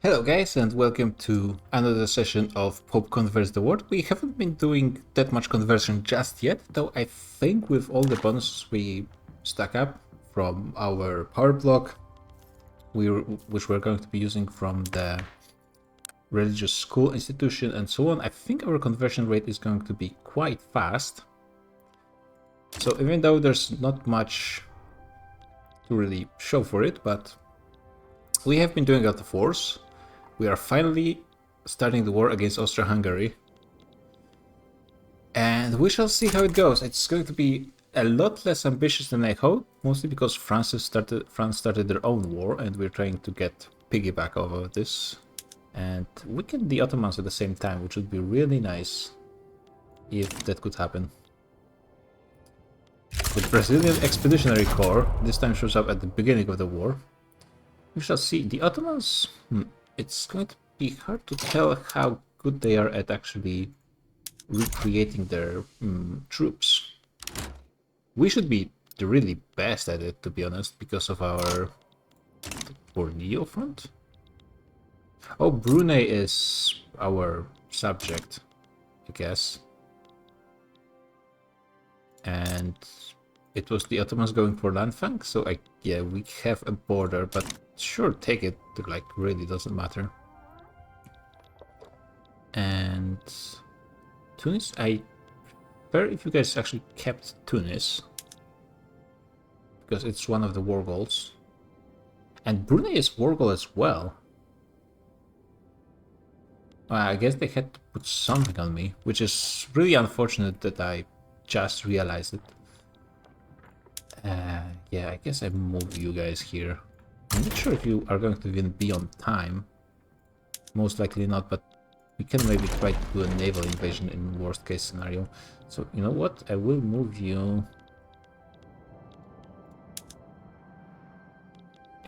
Hello guys and welcome to another session of Pope Converts the World. We haven't been doing that much conversion just yet, though I think with all the bonuses we stack up from our power block, which we're going to be using from the religious school institution and so on, I think our conversion rate is going to be quite fast. So even though there's not much to really show for it, but we have been doing a lot of wars. We are finally starting the war against Austria-Hungary. And we shall see how it goes. It's going to be a lot less ambitious than I hoped, mostly because France started their own war and we're trying to get piggyback off of this. And weaken the Ottomans at the same time, which would be really nice if that could happen. The Brazilian Expeditionary Corps this time shows up at the beginning of the war. We shall see. The Ottomans... It's going to be hard to tell how good they are at actually recreating their troops. We should be the really best at it, to be honest, because of our Borneo front. Oh, Brunei is our subject, I guess. And it was the Ottomans going for Landfang, so yeah, we have a border, but sure, take it, like, really doesn't matter. And Tunis, I prefer if you guys actually kept Tunis, because it's one of the war goals. And Brunei is war goal as well. I guess they had to put something on me, which is really unfortunate that I just realized it. Yeah, I guess I move you guys here. I'm not sure if you are going to even be on time. Most likely not, but we can maybe try to do a naval invasion in worst case scenario. So, you know what? I will move you...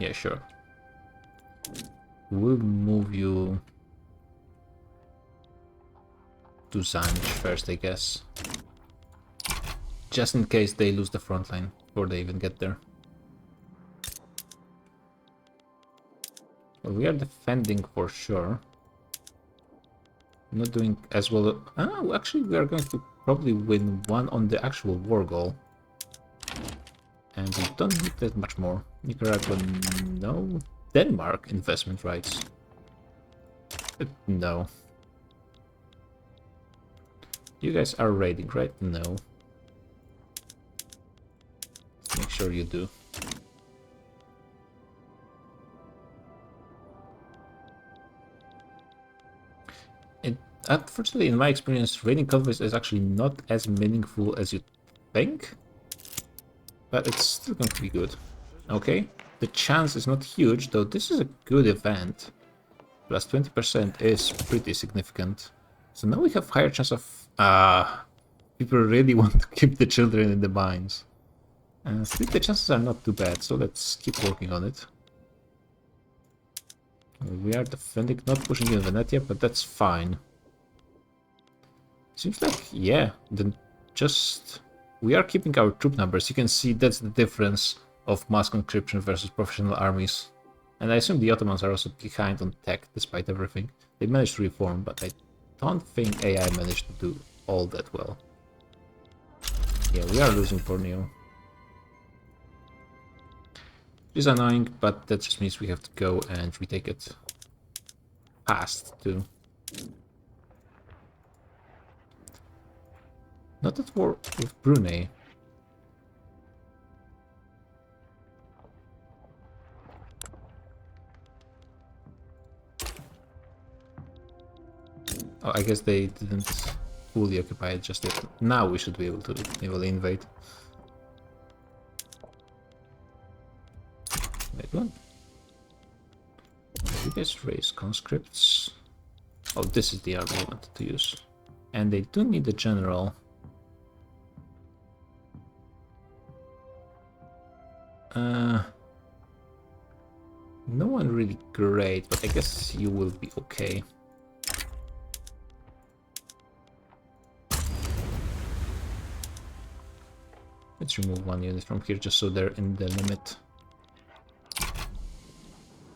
Yeah, sure. We'll move you to Zanj first, I guess. Just in case they lose the front line before they even get there. Well, we are defending for sure. Not doing as well. Oh, actually, we are going to probably win one on the actual war goal. And we don't need that much more. Nicaragua, no. Denmark, investment rights. No. You guys are raiding, right? No. Make sure you do. Unfortunately, in my experience, raiding convoys is actually not as meaningful as you think. But it's still going to be good. Okay, the chance is not huge, though this is a good event. Plus 20% is pretty significant. So now we have higher chance of... people really want to keep the children in the mines. Still, the chances are not too bad, so let's keep working on it. We are defending, not pushing in Venetia, but that's fine. Seems like, yeah, then just... We are keeping our troop numbers. You can see that's the difference of mass conscription versus professional armies. And I assume the Ottomans are also behind on tech, despite everything. They managed to reform, but I don't think AI managed to do all that well. Yeah, we are losing Borneo. Which is annoying, but that just means we have to go and retake it fast, too. Not at war with Brunei. Oh, I guess they didn't fully occupy it just yet. Now we should be able to navally invade. Wait, what? You guys raise conscripts. Oh, this is the army I wanted to use. And they do need a general. No one really great, but I guess you will be okay. Let's remove one unit from here just so they're in the limit.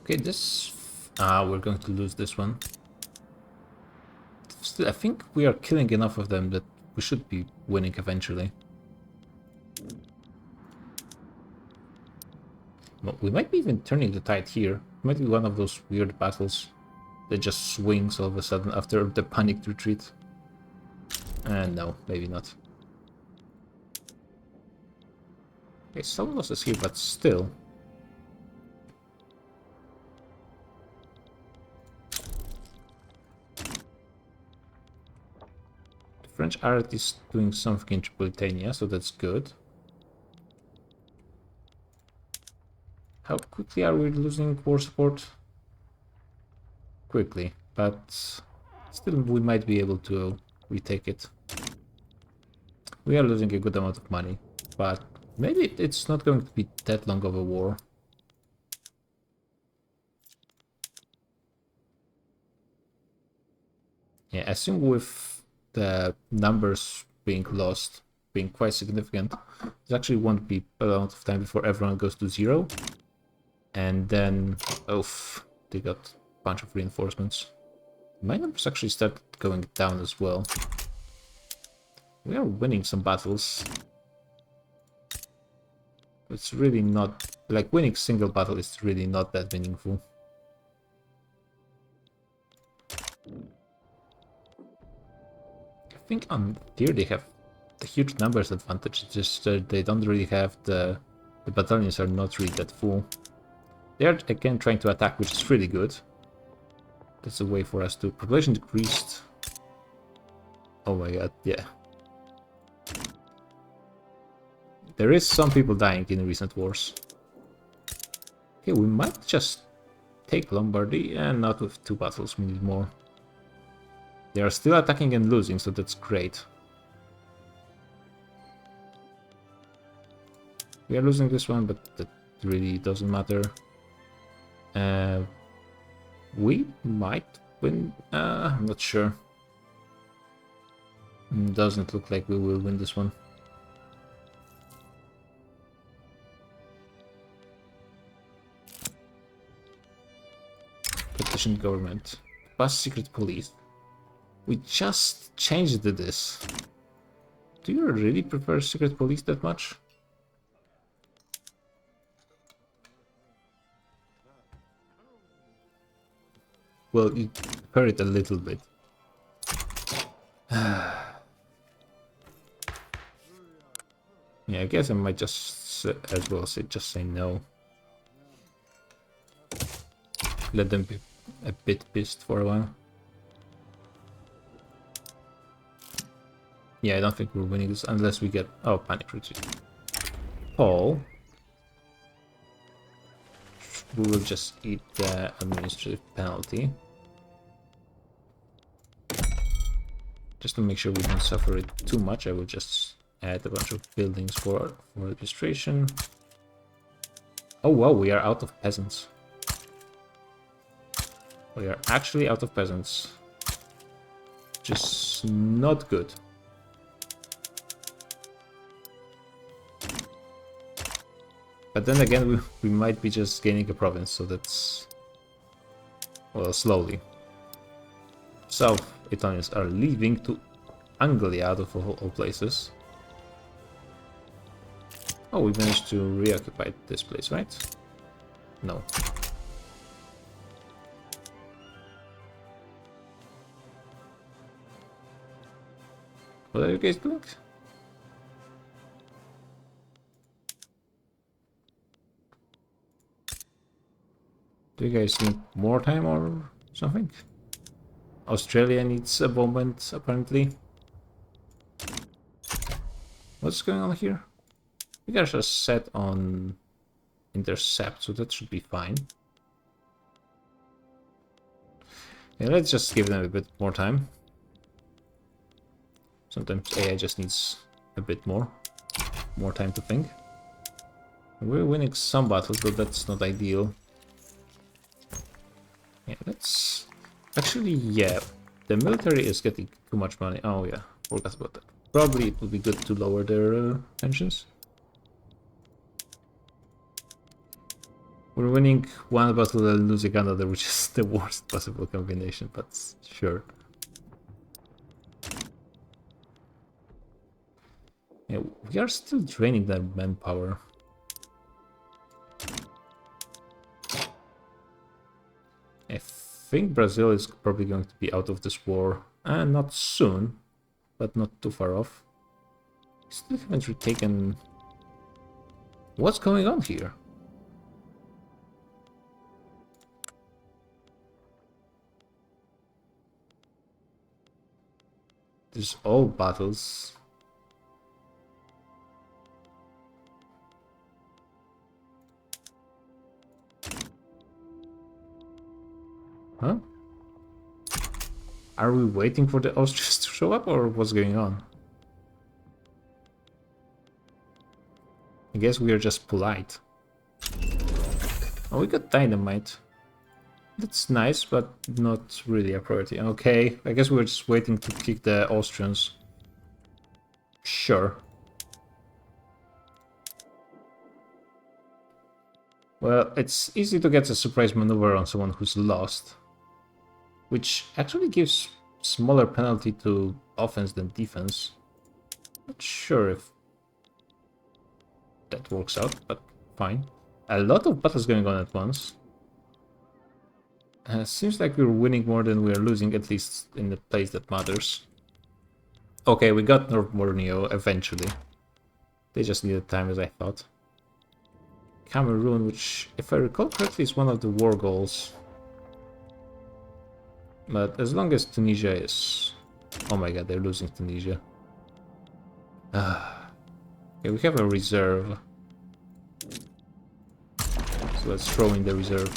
Okay, this Ah, we're going to lose this one. Still, I think we are killing enough of them that we should be winning eventually. Well, we might be even turning the tide here. It might be one of those weird battles that just swings all of a sudden after the panicked retreat. And no, maybe not. Okay, some losses here, but still. The French art is doing something in Tripolitania, so that's good. How quickly are we losing war support? Quickly, but still we might be able to retake it. We are losing a good amount of money, but maybe it's not going to be that long of a war. Yeah, I assume with the numbers being lost, being quite significant, it actually won't be a lot of time before everyone goes to 0. And then, oof, they got a bunch of reinforcements. My numbers actually start going down as well. We are winning some battles. It's really not, like, winning single battle is really not that meaningful. I think on here they have the huge numbers advantage, it's just they don't really have the battalions are not really that full. They are again trying to attack, which is really good. That's a way for us to... Population decreased. Oh my god, yeah. There is some people dying in recent wars. Okay, we might just take Lombardy, and not with 2 battles, we need more. They are still attacking and losing, so that's great. We are losing this one, but that really doesn't matter. We might win, I'm not sure. Doesn't look like we will win this one. Petition government. Pass secret police. We just changed this. Do you really prefer secret police that much? Well, you prefer it a little bit. Yeah, I guess I might just as well just say no. Let them be a bit pissed for a while. Yeah, I don't think we're winning this unless we get... Oh, panic retreat. Paul. We will just eat the administrative penalty. Just to make sure we don't suffer it too much, I will just add a bunch of buildings for administration. Oh wow, we are out of peasants. We are actually out of peasants. Just not good. But then again, we might be just gaining a province, so that's... Well, slowly. South Italians are leaving to Anglia, out of all places. Oh, we managed to reoccupy this place, right? No. What are you guys doing? Do you guys need more time or something? Australia needs a bombment, apparently. What's going on here? We guys are set on intercept, so that should be fine. Yeah, let's just give them a bit more time. Sometimes AI just needs a bit more time to think. We're winning some battles, but that's not ideal. Yeah, let's... Actually, yeah, the military is getting too much money. Oh yeah, forgot about that. Probably it would be good to lower their pensions. We're winning one battle and losing another, which is the worst possible combination, but sure. Yeah, we are still draining their manpower. I think Brazil is probably going to be out of this war. Not soon, but not too far off. Still haven't retaken... What's going on here? There's all battles. Huh? Are we waiting for the Austrians to show up, or what's going on? I guess we are just polite. Oh, we got dynamite. That's nice, but not really a priority. Okay, I guess we're just waiting to kick the Austrians. Sure. Well, it's easy to get a surprise maneuver on someone who's lost, which actually gives smaller penalty to offense than defense. Not sure if that works out, but fine. A lot of battles going on at once. Seems like we're winning more than we're losing, at least in the place that matters. Okay, we got North Borneo eventually. They just needed time, as I thought. Cameroon, which, if I recall correctly, is one of the war goals. But as long as Tunisia is... Oh my god, they're losing Tunisia. Okay, we have a reserve. So let's throw in the reserve.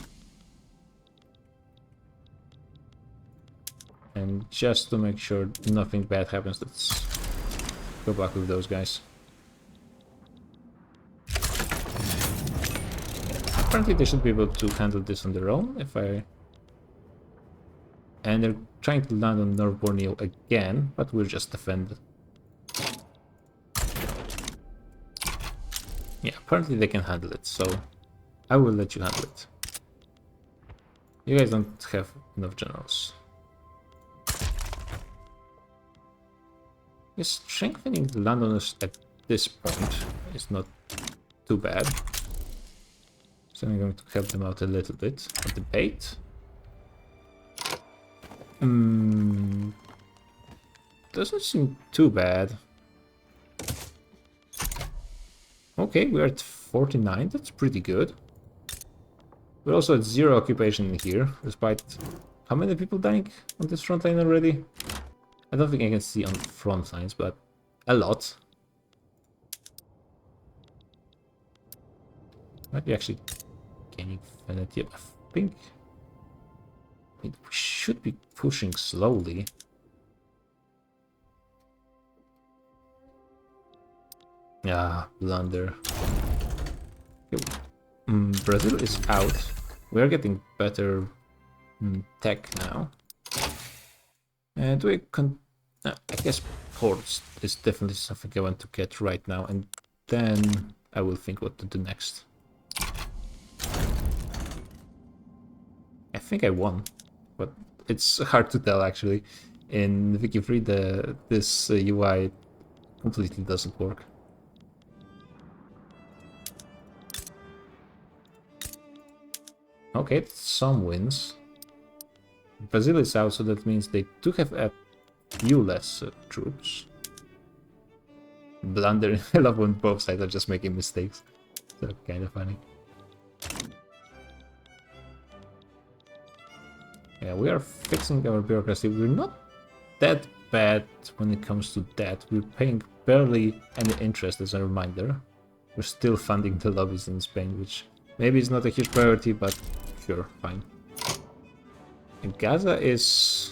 And just to make sure nothing bad happens, let's go back with those guys. Apparently they should be able to handle this on their own, if I... And they're trying to land on North Borneo again, but we're just defended. Yeah, apparently they can handle it, so I will let you handle it. You guys don't have enough generals. Yes, strengthening the landowners at this point is not too bad. So I'm going to help them out a little bit. A debate. Doesn't seem too bad. Okay, we're at 49, that's pretty good. We're also at 0 occupation here, despite how many people dying on this front line already? I don't think I can see on front lines, but a lot. Might be actually gaining vanity. I think we should be pushing slowly. Ah, blunder. Okay. Brazil is out. We are getting better tech now. And I guess ports is definitely something I want to get right now, and then I will think what to do next. I think I won, but it's hard to tell actually. In Wiki 3, this UI completely doesn't work. Okay, some wins. Brazil is out, so that means they do have a few less troops. Blundering. I love when both sides are just making mistakes. So kind of funny. Yeah, we are fixing our bureaucracy. We're not that bad when it comes to debt. We're paying barely any interest, as a reminder. We're still funding the lobbies in Spain, which maybe is not a huge priority, but sure, fine. And Gaza is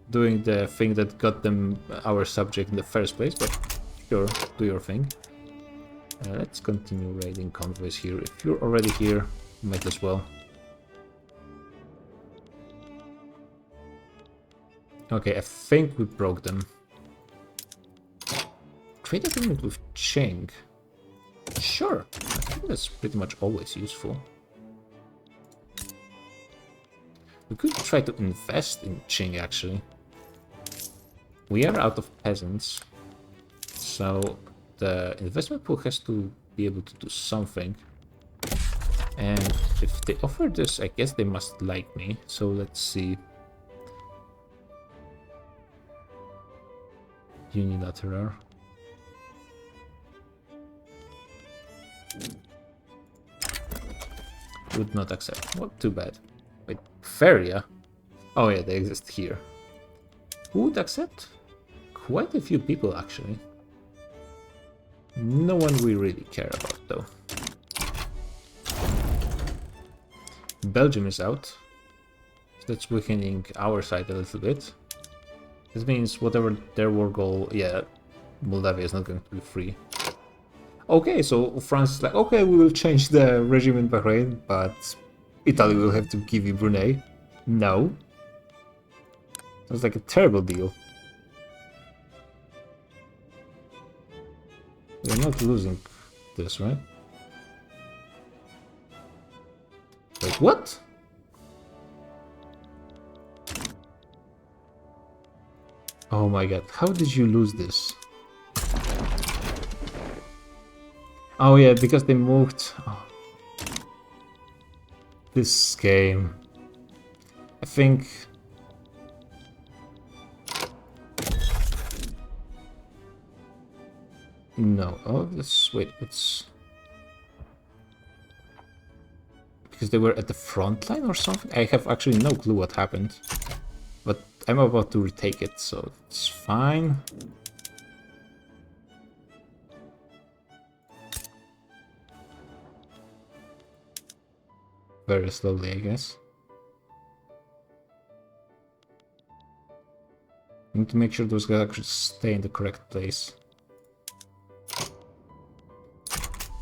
doing the thing that got them our subject in the first place, but sure, do your thing. Let's continue raiding convoys here. If you're already here, might as well. Okay, I think we broke them. Trade agreement with Cheng. Sure, I think that's pretty much always useful. We could try to invest in Qing, actually. We are out of peasants, so the investment pool has to be able to do something. And if they offer this, I guess they must like me. So let's see. Unilateral. Would not accept. Well, too bad. Wait, Feria? Oh yeah, they exist here. Who would accept? Quite a few people, actually. No one we really care about, though. Belgium is out. That's weakening our side a little bit. This means whatever their war goal, yeah, Moldavia is not going to be free. Okay, so France is like, okay, we will change the regime in Bahrain, but Italy will have to give you Brunei. No. Sounds like a terrible deal. We're not losing this, right? Wait, what? Oh my god, how did you lose this? Oh yeah, because they moved... Oh. This game... I think... No, oh, this... Wait, it's... Because they were at the front line or something? I have actually no clue what happened. But I'm about to retake it, so it's fine. Very slowly, I guess. I need to make sure those guys actually stay in the correct place.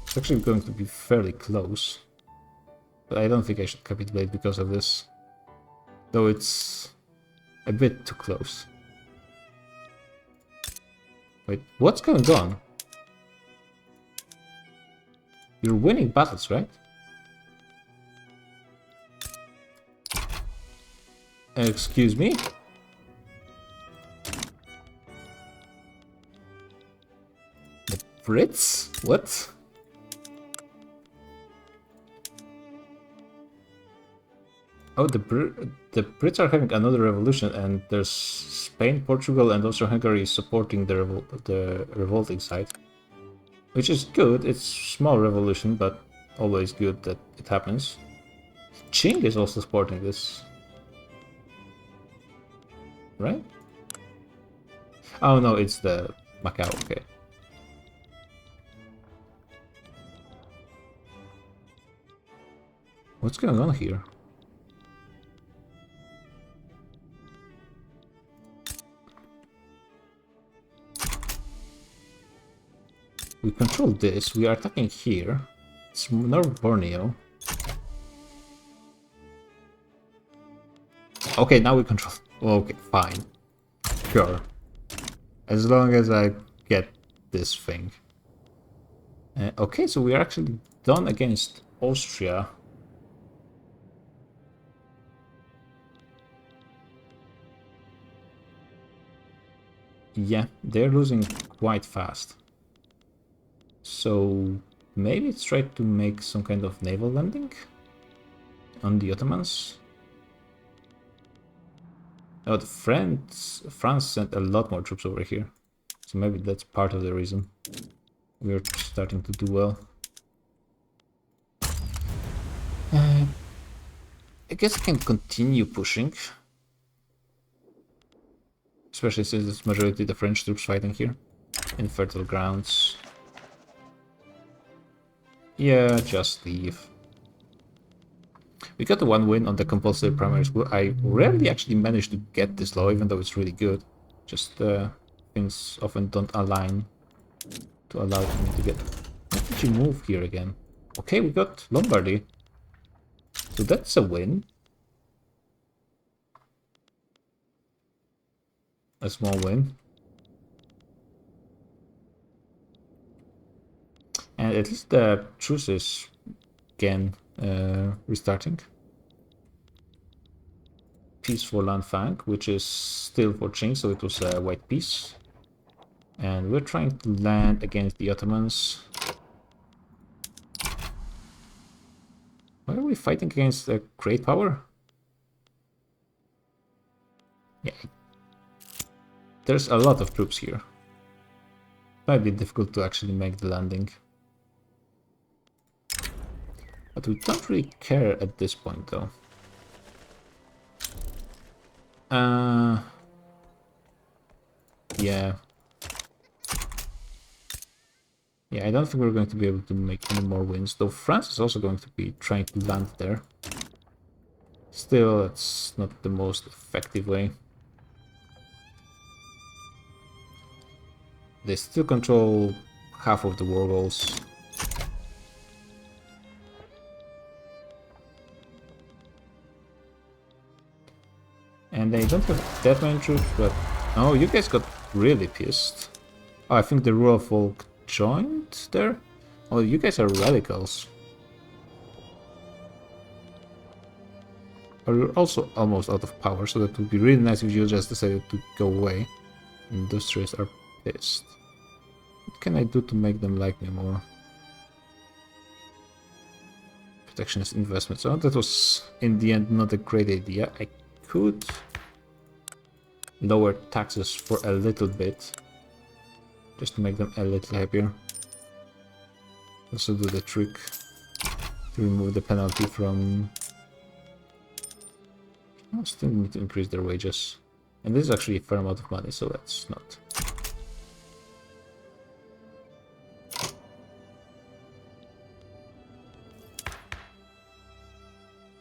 It's actually going to be fairly close. But I don't think I should capitulate because of this. Though it's a bit too close. Wait, what's going on? You're winning battles, right? Excuse me? The Brits? What? Oh, the Brits are having another revolution, and there's Spain, Portugal, and Austria-Hungary supporting the revolting side. Which is good, it's small revolution, but always good that it happens. Qing is also supporting this. Right? Oh no, it's the Macau, okay. What's going on here? We control this, we are attacking here. It's North Borneo. Okay, now we control... Okay, fine. Sure. As long as I get this thing. Okay, so we are actually done against Austria. Yeah, they're losing quite fast. So maybe let's try to make some kind of naval landing on the Ottomans. Oh, France sent a lot more troops over here. So maybe that's part of the reason we're starting to do well. I guess I can continue pushing. Especially since it's majority the French troops fighting here. Infertile grounds. Yeah, just leave. We got the one win on the compulsory primary school. I rarely actually manage to get this low, even though it's really good. Just things often don't align to allow me to get... Why did you move here again? Okay, we got Lombardy. So that's a win. A small win. And at least the truce is again restarting. piece for Lanfang, which is still for Qing, so it was a white piece. And we're trying to land against the Ottomans. Why are we fighting against a great power? Yeah. There's a lot of troops here. Might be difficult to actually make the landing. But we don't really care at this point, though. Yeah. Yeah, I don't think we're going to be able to make any more wins, though France is also going to be trying to land there. Still, it's not the most effective way. They still control half of the war goals. And they don't have that many troops, but... Oh, you guys got really pissed. Oh, I think the rural folk joined there? Oh, you guys are radicals. But you're also almost out of power, so that would be really nice if you just decided to go away. Industrialists are pissed. What can I do to make them like me more? Protectionist investments. Oh, that was in the end not a great idea. I could lower taxes for a little bit, just to make them a little happier. Also do the trick to remove the penalty from... I still need to increase their wages. And this is actually a fair amount of money, so that's not...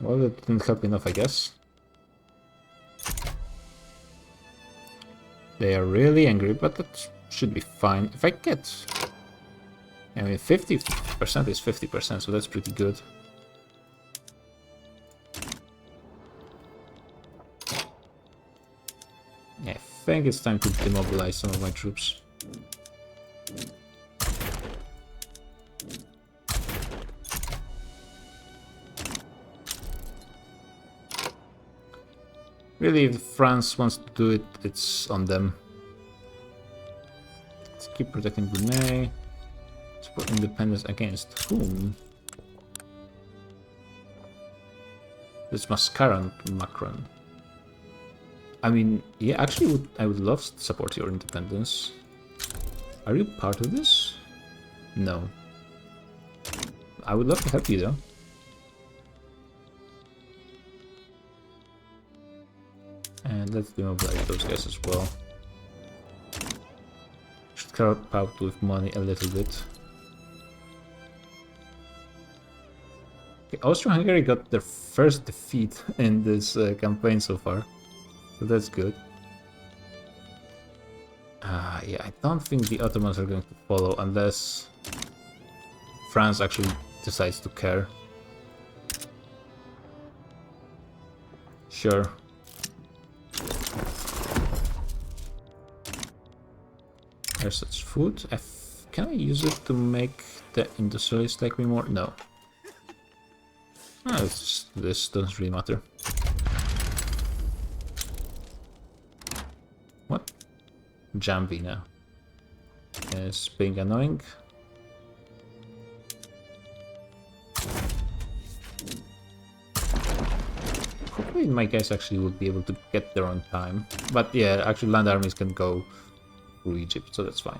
Well, that didn't help enough, I guess. They are really angry, but that should be fine. If I get... I mean, 50% is 50%, so that's pretty good. I think it's time to demobilize some of my troops. Really, if France wants to do it, it's on them. Let's keep protecting Brunei. Support independence against whom? This Mascara, not Macron. I mean, yeah, actually, I would love to support your independence. Are you part of this? No. I would love to help you, though. And let's demobilize those guys as well. Should help out with money a little bit. Okay, Austria-Hungary got their first defeat in this campaign so far. So that's good. Yeah, I don't think the Ottomans are going to follow unless France actually decides to care. Sure. There's such food. Can I use it to make the industrialists like me more? No. Oh, this doesn't really matter. What? Jambi now. Is being annoying. Hopefully my guys actually would be able to get there on time. But yeah, actually land armies can go through Egypt, so that's fine.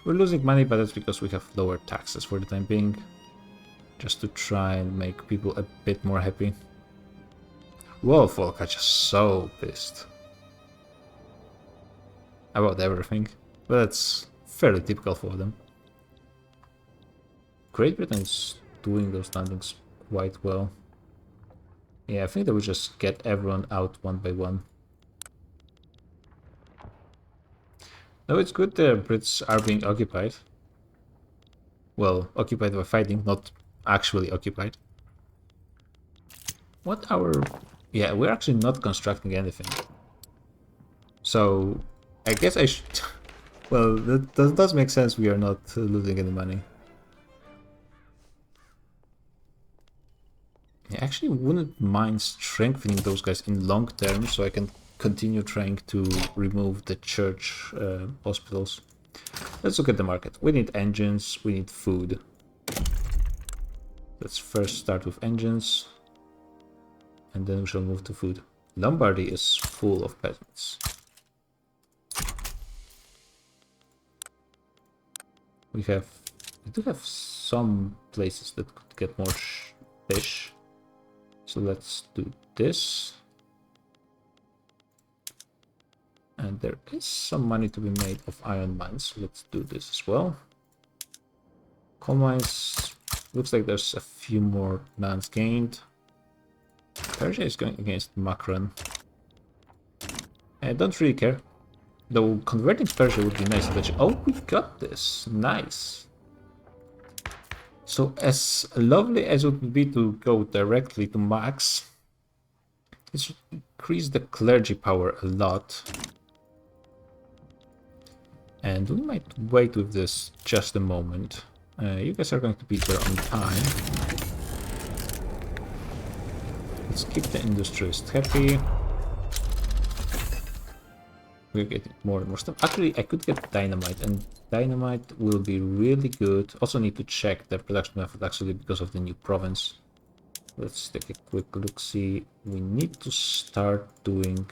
We're losing money, but that's because we have lower taxes for the time being. Just to try and make people a bit more happy. Whoa, folk are just so pissed about everything. But that's fairly typical for them. Great Britain is doing those landings quite well. Yeah, I think they would just get everyone out one by one. No, it's good the Brits are being occupied. Well, occupied by fighting, not actually occupied. What our... Yeah, we're actually not constructing anything. So, I guess I should... Well, that does make sense we are not losing any money. I actually wouldn't mind strengthening those guys in long term, so I can continue trying to remove the church hospitals. Let's look at the market. We need engines, we need food. Let's first start with engines, and then we shall move to food. Lombardy is full of peasants. We do have some places that could get more fish. So let's do this. And there is some money to be made of iron mines. So let's do this as well. Coal mines. Looks like there's a few more lands gained. Persia is going against Macron. I don't really care. Though converting Persia would be nice eventually. Oh, we got this. Nice. So as lovely as it would be to go directly to max, it should increase the clergy power a lot. And we might wait with this just a moment. You guys are going to be there on time. Let's keep the industrialist happy. We're getting more and more stuff. Actually, I could get dynamite, and dynamite will be really good. Also need to check the production method actually because of the new province. Let's take a quick look. See, we need to start doing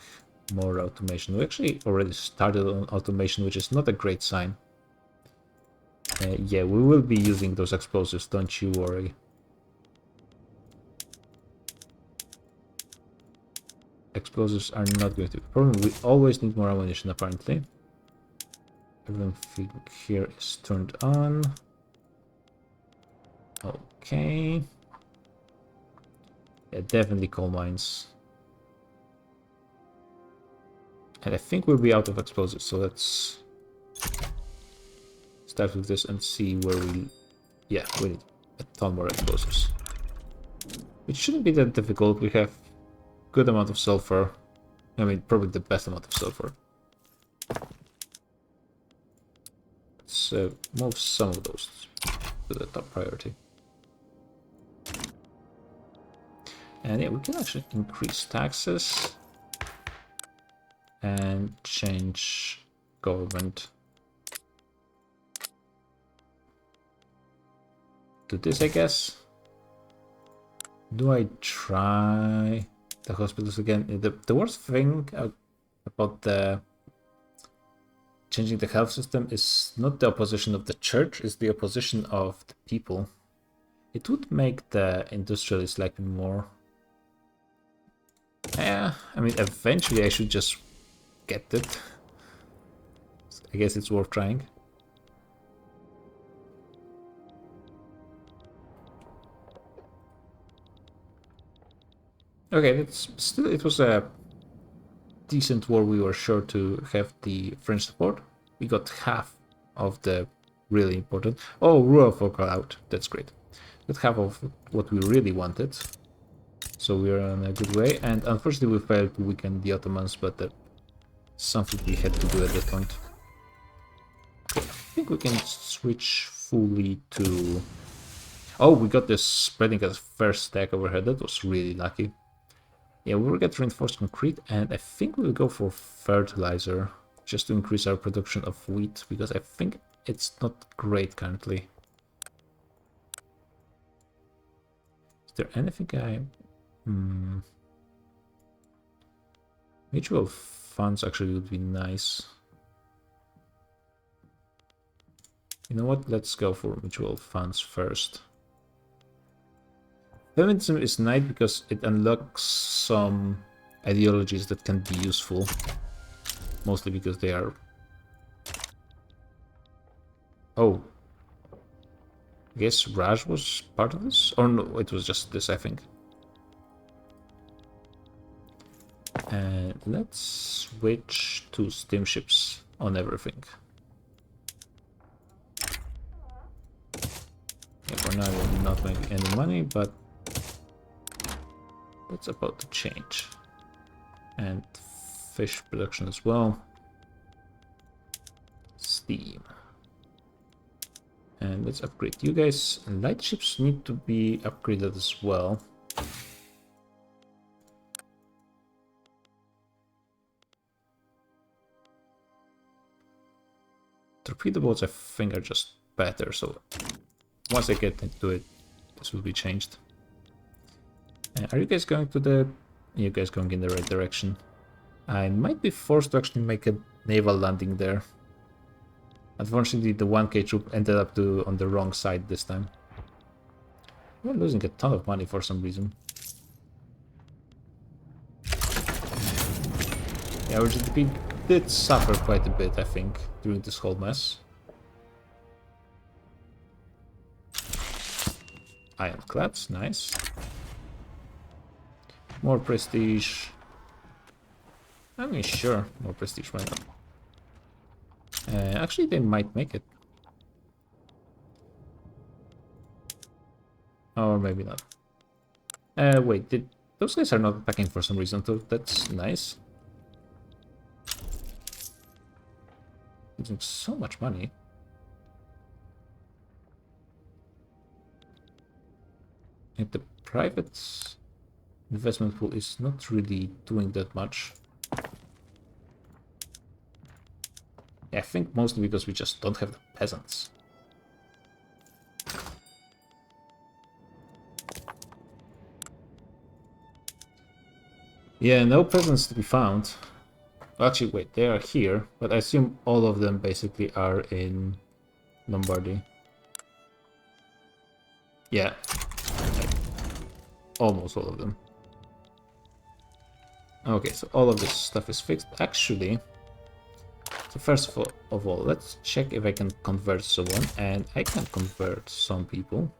more automation. We actually already started on automation, which is not a great sign. Yeah, we will be using those explosives, don't you worry. Explosives are not going to be a problem. We always need more ammunition, apparently. Everything here is turned on. Okay. Yeah, definitely coal mines. And I think we'll be out of explosives, so let's start with this and see where we... Yeah, we need a ton more explosives. Which shouldn't be that difficult. We have good amount of sulfur. I mean, probably the best amount of sulfur. Let's move some of those to the top priority. And yeah, we can actually increase taxes and change government to this, I guess. Do I try the hospitals again? The worst thing about the changing the health system is not the opposition of the church, it's the opposition of the people. It would make the industrialists like me more. Yeah, I mean, eventually I should just get it. I guess it's worth trying. Okay, it's still, it was a decent war. We were sure to have the French support. We got half of the really important. Oh, rural folk are out. That's great. Got half of what we really wanted. So we're on a good way. And unfortunately, we failed to weaken the Ottomans, but that's something we had to do at that point. Okay, I think we can switch fully to... Oh, we got this spreading as first stack over here. That was really lucky. Yeah, we will get reinforced concrete, and I think we'll go for fertilizer just to increase our production of wheat, because I think it's not great currently. Is there anything I... Mutual funds actually would be nice. You know what? Let's go for mutual funds first. Feminism is nice because it unlocks some ideologies that can be useful. Mostly because they are... Oh. I guess Raj was part of this? Or no, it was just this, I think. And let's switch to steamships on everything. Yeah, for now we're not making any money, but that's about to change. And fish production as well. Steam. And let's upgrade you guys. Light ships need to be upgraded as well. torpedo boats I think are just better, so once I get into it, this will be changed. Are you guys going to the... You guys going in the right direction? I might be forced to actually make a naval landing there. Unfortunately, the 1K troop ended up on the wrong side this time. We're losing a ton of money for some reason. Yeah, our GDP did suffer quite a bit, I think, during this whole mess. Ironclads, nice. More prestige. I mean, sure, more prestige, why not? Actually, they might make it. Or maybe not. Wait, those guys are not attacking for some reason, so that's nice. Losing so much money. And the private investment pool is not really doing that much. I think mostly because we just don't have the peasants. Yeah, no peasants to be found. Actually, wait, they are here, but I assume all of them basically are in Lombardy. Yeah, like, almost all of them. Okay, so all of this stuff is fixed. Actually, so first of all, let's check if I can convert someone, and I can convert some people.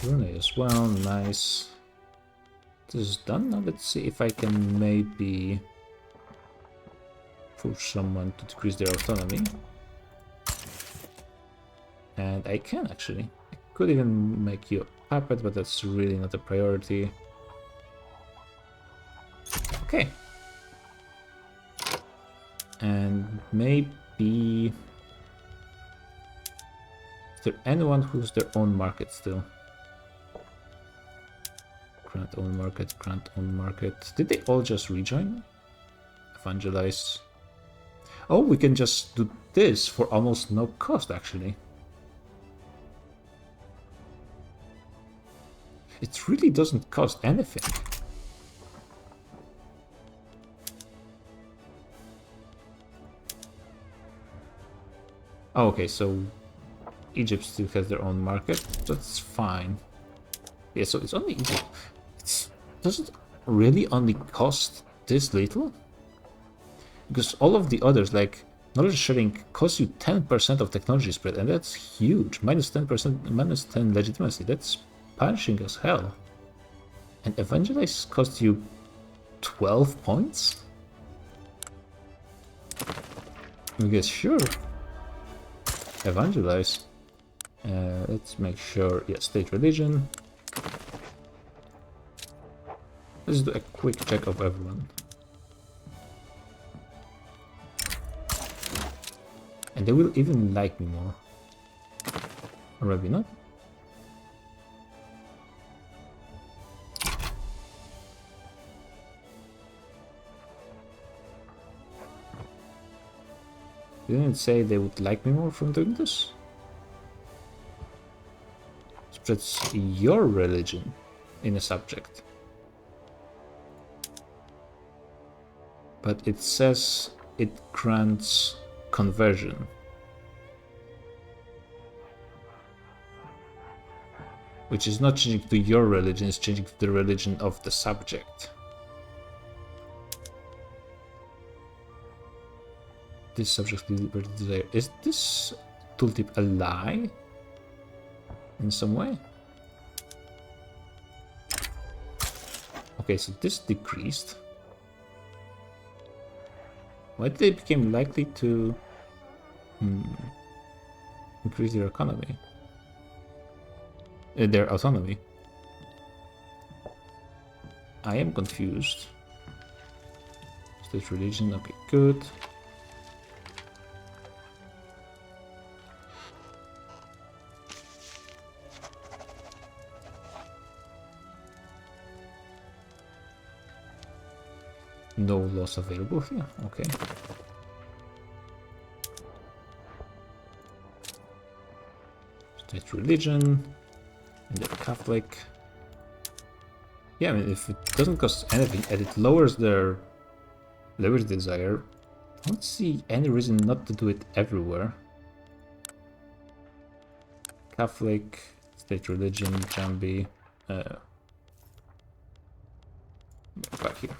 Brunei as well, nice. This is done. Now let's see if I can maybe push someone to decrease their autonomy. And I can actually. I could even make you a puppet, but that's really not a priority. Okay. And maybe... Is there anyone who's their own market still? Grant own market, grant own market. Did they all just rejoin? Evangelize. Oh, we can just do this for almost no cost, actually. It really doesn't cost anything. Oh, okay, so Egypt still has their own market. That's fine. Yeah, so it's only Egypt. Does it really only cost this little? Because all of the others, like knowledge sharing, costs you 10% of technology spread, and that's huge. Minus 10%, minus 10 legitimacy. That's punishing as hell. And evangelize costs you 12 points? I guess sure. Evangelize. Let's make sure. Yeah, state religion. Let's do a quick check of everyone. And they will even like me more. Or maybe not. Didn't it say they would like me more from doing this? Spreads your religion in a subject. But it says it grants conversion. Which is not changing to your religion, it's changing to the religion of the subject. This subject liberty desire. Is this tooltip a lie? In some way? Okay, so this decreased. Why did they become likely to increase their economy? Their autonomy. I am confused. State religion, okay, good. No laws available here. Okay. State religion. And they're Catholic. Yeah, I mean, if it doesn't cost anything and it lowers their liberty desire, I don't see any reason not to do it everywhere. Catholic, state religion, Jambi. Back here.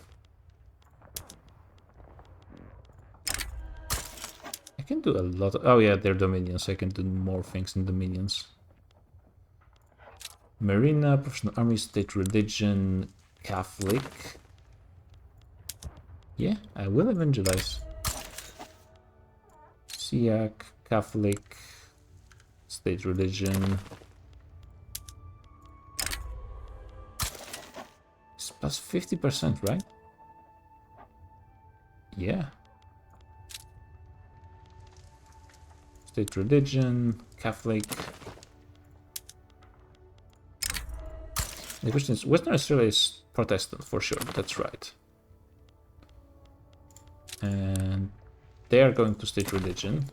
I can do a lot of... Oh yeah, they're dominions, so I can do more things in dominions. Marina, professional army, state religion, Catholic. Yeah, I will evangelize. Siak, Catholic, state religion. It's plus 50%, right? Yeah. State religion, Catholic. The question is, Western Australia is Protestant for sure, that's right. And they are going to state religion.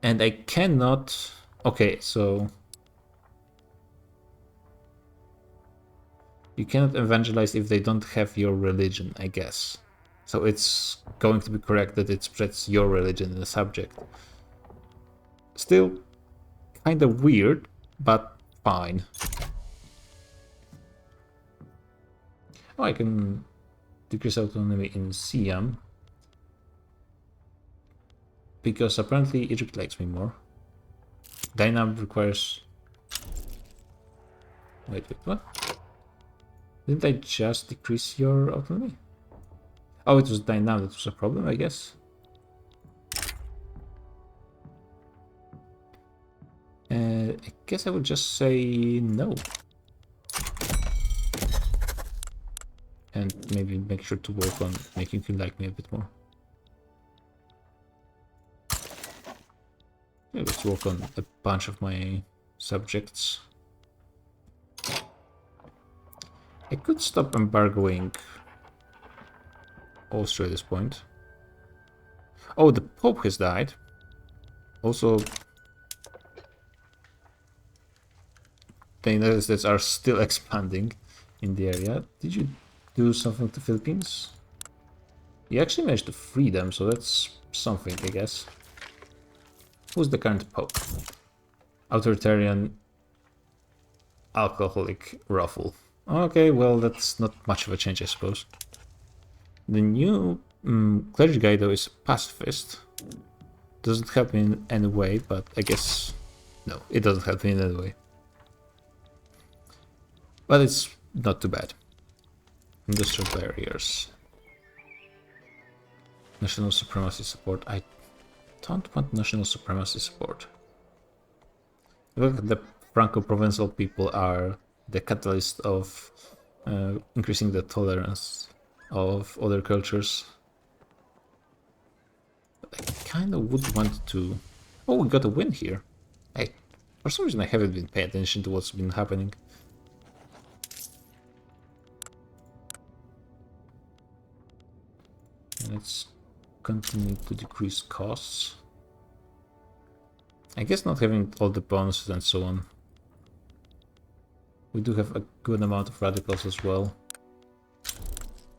And I cannot... Okay, so... You cannot evangelize if they don't have your religion, I guess. So it's going to be correct that it spreads your religion in the subject. Still kind of weird, but fine. Oh, I can decrease autonomy in Siam. Because apparently Egypt likes me more. Dynam requires... Wait, what? Didn't I just decrease your autonomy? Oh, it was Dynam that was a problem, I guess. I guess I would just say no. And maybe make sure to work on making you like me a bit more. Yeah, let's work on a bunch of my subjects. I could stop embargoing Austria at this point. Oh, the Pope has died. Also, the United States are still expanding in the area. Did you do something to Philippines? You actually managed to free them, so that's something, I guess. Who's the current Pope? Authoritarian, alcoholic ruffle. Okay, well, that's not much of a change, I suppose. The new clergy guy, though, is pacifist. Doesn't help me in any way, but I guess... No, it doesn't help me in any way. But it's not too bad. Industrial barriers. National supremacy support. I don't want national supremacy support. Look, the Franco-Provençal people are the catalyst of increasing the tolerance of other cultures. But I kind of would want to... Oh, we got a win here. For some reason I haven't been paying attention to what's been happening. Let's continue to decrease costs. I guess not having all the bonuses and so on. We do have a good amount of radicals as well.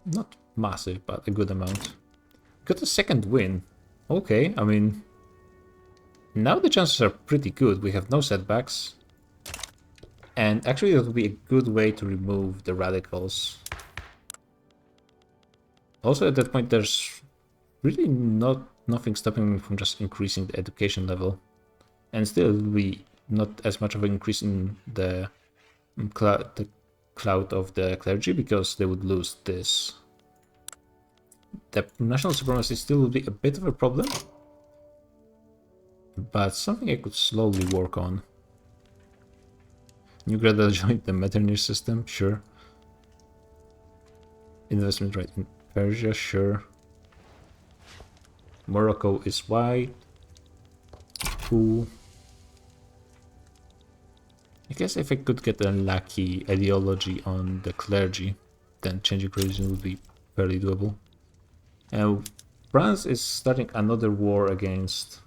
Not massive, but a good amount. Got a second win. Okay, I mean... Now the chances are pretty good. We have no setbacks. And actually that would be a good way to remove the radicals. Also at that point there's really nothing stopping me from just increasing the education level. And still it will be not as much of an increase in the clout of the clergy, because they would lose this. The national supremacy still would be a bit of a problem, but something I could slowly work on. New graduate joined the Metternich system, sure. Investment rate in Persia, sure. Morocco is white. Cool. I guess if I could get a lucky ideology on the clergy, then changing religion would be fairly doable. France is starting another war against...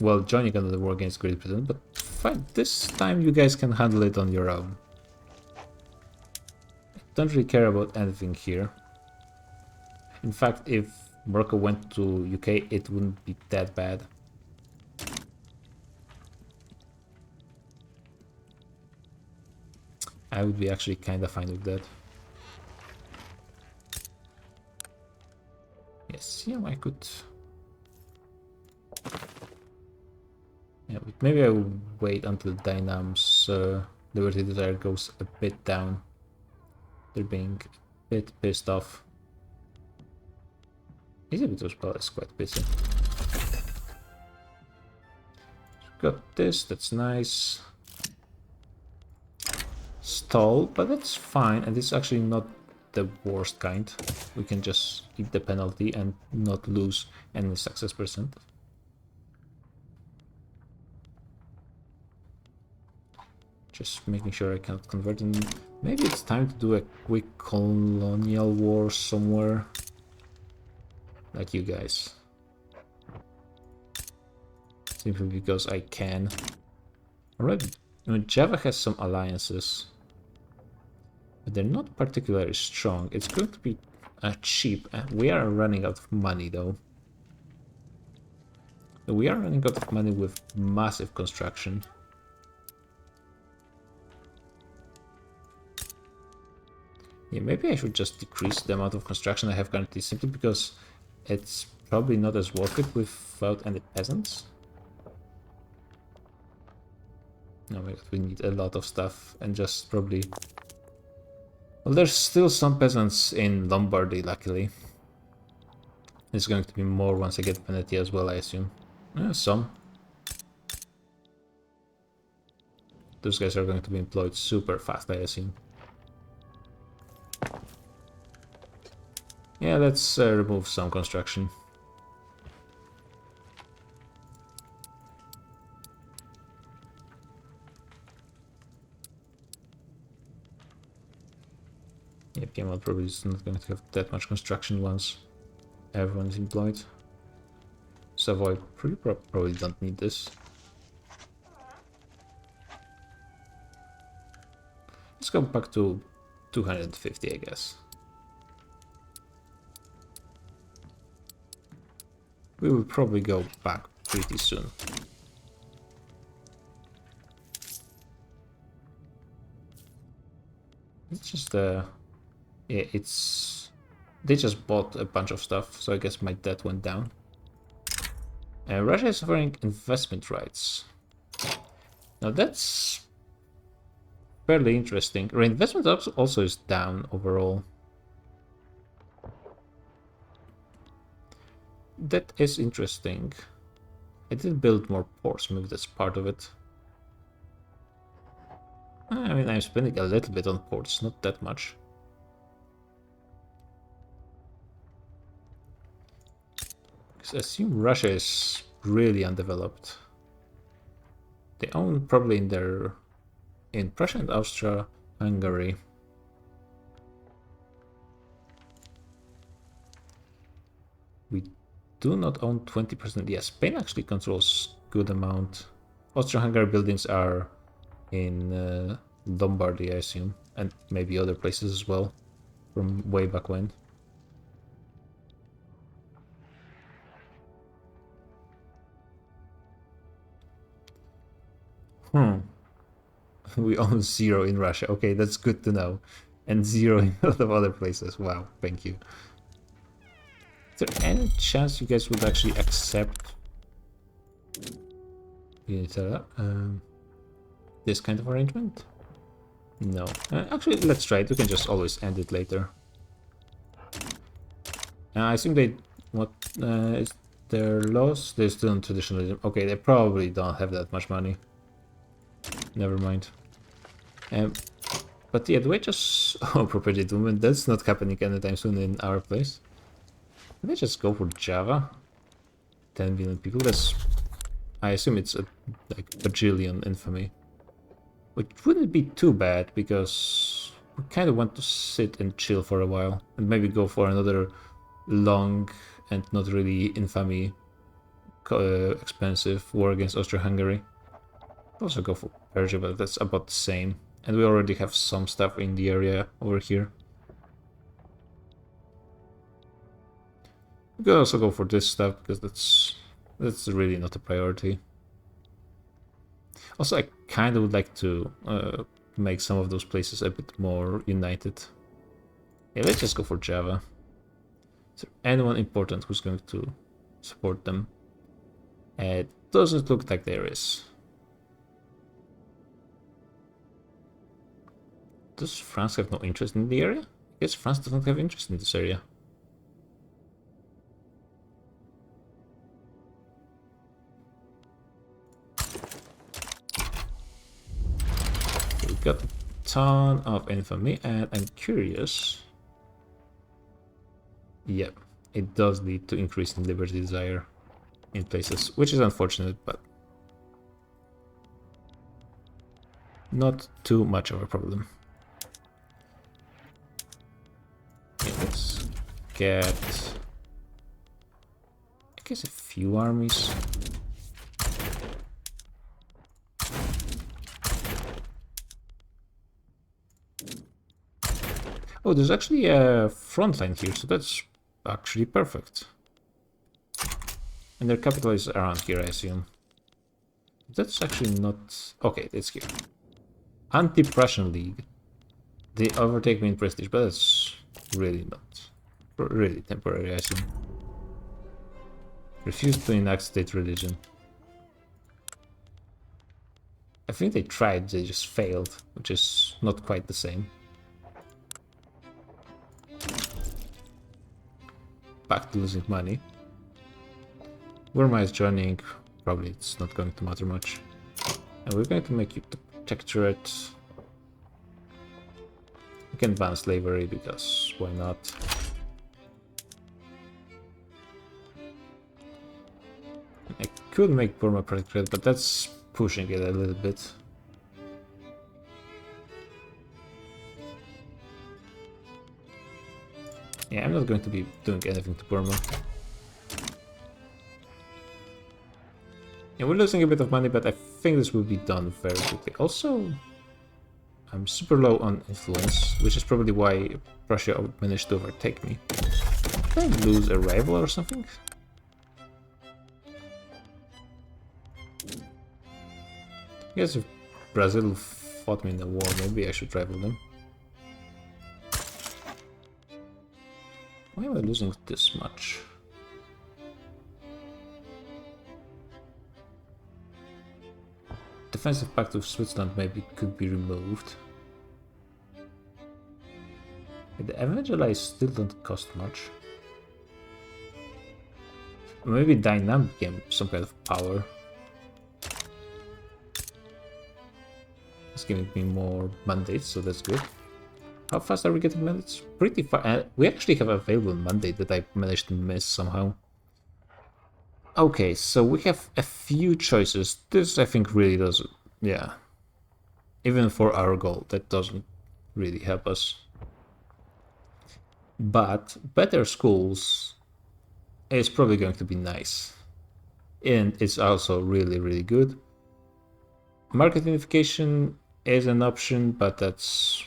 well, joining another war against Great Britain, but fine, this time you guys can handle it on your own. I don't really care about anything here. In fact, if Morocco went to UK, it wouldn't be that bad. I would be actually kind of fine with that. Yes, yeah, I could... yeah, but maybe I will wait until Dynam's Liberty Desire goes a bit down. They're being a bit pissed off. Egypt as well is quite busy. Got this, that's nice. Stall, but that's fine, and it's actually not the worst kind. We can just keep the penalty and not lose any success percent. Just making sure I can't convert them. Maybe it's time to do a quick colonial war somewhere. Like you guys. Simply because I can. Alright, I mean, Java has some alliances. But they're not particularly strong. It's going to be cheap. We are running out of money though. We are running out of money with massive construction. Yeah, maybe I should just decrease the amount of construction I have currently, simply because it's probably not as worth it without any peasants. No, we need a lot of stuff, and just probably... well, there's still some peasants in Lombardy, luckily. There's going to be more once I get Venetia as well, I assume. Some. Those guys are going to be employed super fast, I assume. Yeah, let's remove some construction. Yeah, Piedmont probably is not going to have that much construction once everyone is employed. Savoy probably don't need this. Let's go back to 250, I guess. We will probably go back pretty soon. It's just yeah, it's... they just bought a bunch of stuff, so I guess my debt went down. Russia is offering investment rights. Now that's fairly interesting. Reinvestment also is down overall. That is interesting. I did build more ports, maybe that's part of it. I mean, I'm spending a little bit on ports, not that much. Because I assume Russia is really undeveloped. They own probably in Prussia and Austria-Hungary. We do not own 20%. Yeah, Spain actually controls good amount. Austria-Hungary buildings are in Lombardy, I assume, and maybe other places as well, from way back when. We own 0 in Russia. Okay, that's good to know. And 0 in a lot of other places. Wow, thank you. Is there any chance you guys would actually accept this kind of arrangement? No. Actually, let's try it. We can just always end it later. I think they... what is their loss? They're still in traditionalism. Okay, they probably don't have that much money. Never mind. But yeah, do I just... oh, property movement. That's not happening anytime soon in our place. Did I just go for Java? 10 billion people, that's I assume it's like bajillion infamy. Which wouldn't be too bad, because we kind of want to sit and chill for a while. And maybe go for another long and not really infamy expensive war against Austria-Hungary. Also go for Persia, but that's about the same. And we already have some stuff in the area over here. We could also go for this stuff, because that's really not a priority. Also, I kind of would like to make some of those places a bit more united. Yeah, let's just go for Java. Is there anyone important who's going to support them? It doesn't look like there is. Does France have no interest in the area? I guess France doesn't have interest in this area. We've got a ton of infamy, and I'm curious. Yep, it does lead to increase in liberty desire in places, which is unfortunate, but not too much of a problem. Okay, let's get, I guess, a few armies. Oh, there's actually a Frontline here, so that's actually perfect. And their capital is around here, I assume. That's actually not... Okay, it's here. Anti-Prussian League. They overtake me in prestige, but that's really not... really temporary, I assume. Refused to enact state religion. I think they tried, they just failed, which is not quite the same. Back to losing money. Burma is joining, probably it's not going to matter much. And we're going to make you the protectorate. We can ban slavery, because why not? I could make Burma protectorate, but that's pushing it a little bit. Yeah, I'm not going to be doing anything to Burma. Yeah, we're losing a bit of money, but I think this will be done very quickly. Also, I'm super low on influence, which is probably why Russia managed to overtake me. Did I lose a rival or something? I guess if Brazil fought me in a war, maybe I should rival them. Why am I losing this much? Defensive pact with Switzerland maybe could be removed. The evangelize still don't cost much. Maybe dynamic game, some kind of power. It's giving me more mandates, so that's good. How fast are we getting mandates? Pretty fast. We actually have a available mandate that I managed to miss somehow. Okay, so we have a few choices. This, I think, really doesn't... Yeah. Even for our goal, that doesn't really help us. But better schools is probably going to be nice. And it's also really, really good. Market unification is an option, but that's...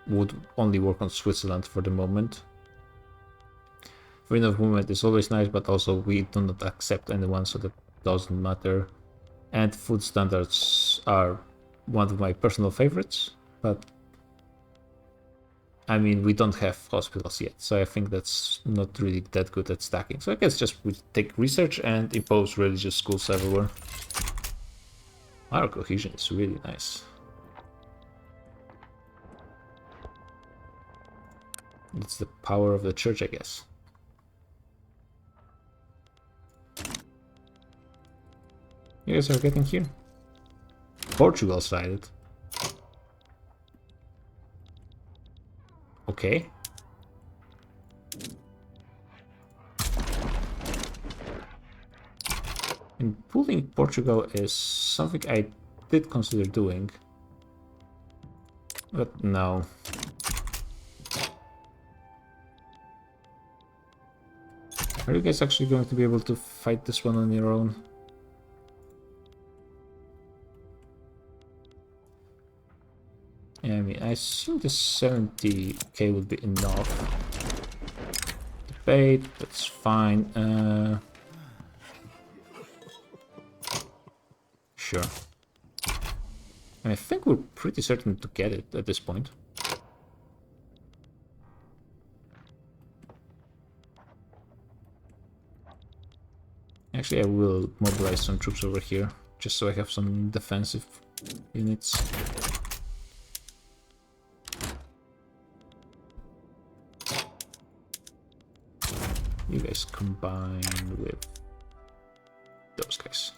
would only work on Switzerland for the moment. Freedom of movement is always nice, but also we do not accept anyone, so that doesn't matter. And food standards are one of my personal favorites, but I mean, we don't have hospitals yet, so I think that's not really that good at stacking. So I guess just we take research and impose religious schools everywhere. Our cohesion is really nice. It's the power of the church, I guess. You guys are getting here? Portugal sided. Okay. And pulling Portugal is something I did consider doing, but no. Are you guys actually going to be able to fight this one on your own? Yeah, I mean, I assume the 70k would be enough. Debate, that's fine. Sure. And I think we're pretty certain to get it at this point. Actually, I will mobilize some troops over here, just so I have some defensive units. You guys combine with those guys.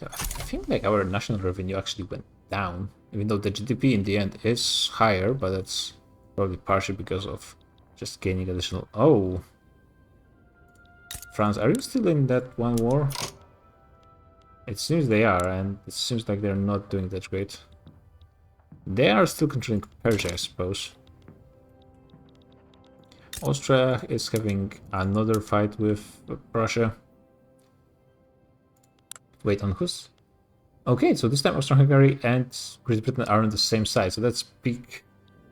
I think like our national revenue actually went down, even though the GDP in the end is higher, but that's probably partially because of just gaining additional... Oh! France, are you still in that one war? It seems they are, and it seems like they're not doing that great. They are still controlling Persia, I suppose. Austria is having another fight with Prussia. Wait, on who's? Okay, so this time Austria-Hungary and Great Britain are on the same side, so that's peak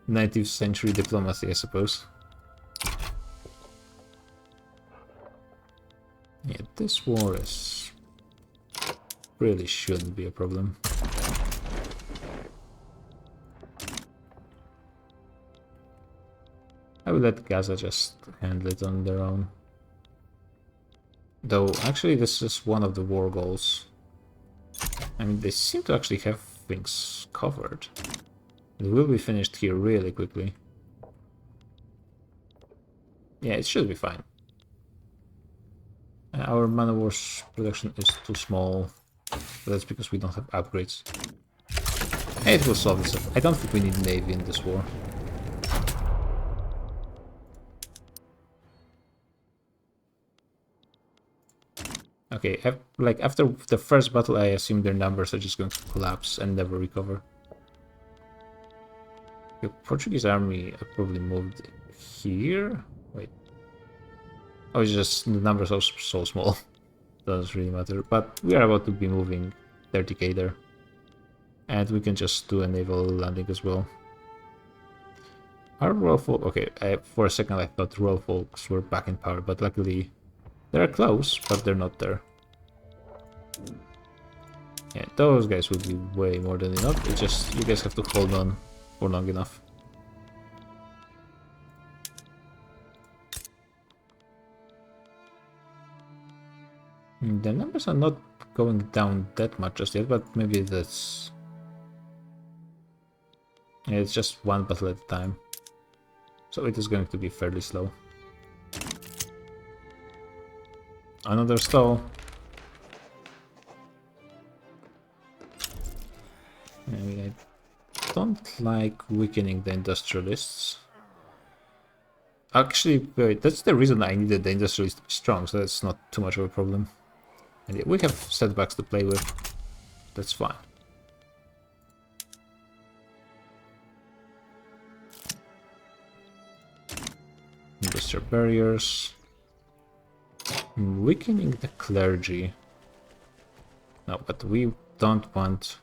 19th century diplomacy, I suppose. Yeah, this war is... really shouldn't be a problem. I will let Gaza just handle it on their own. Though, actually, this is one of the war goals. I mean, they seem to actually have things covered. It will be finished here really quickly. Yeah, it should be fine. Our man of war's production is too small, but that's because we don't have upgrades. It will solve itself. I don't think we need navy in this war. Okay, like after the first battle, I assume their numbers are just going to collapse and never recover. The Portuguese army probably moved here. Wait. Oh, it's just the numbers are so small. Doesn't really matter. But we are about to be moving 30k there. And we can just do a naval landing as well. Our royal folk... Okay, for a second I thought royal folks were back in power, but luckily they're close, but they're not there. Yeah, those guys would be way more than enough. It's just you guys have to hold on for long enough. The numbers are not going down that much just yet, but maybe that's... Yeah, it's just one battle at a time. So it is going to be fairly slow. Another stall. I mean, I don't like weakening the industrialists. Actually, wait, that's the reason I needed the industrialists to be strong, so that's not too much of a problem. And yeah, we have setbacks to play with. That's fine. Industrial barriers. Weakening the clergy. No, but we don't want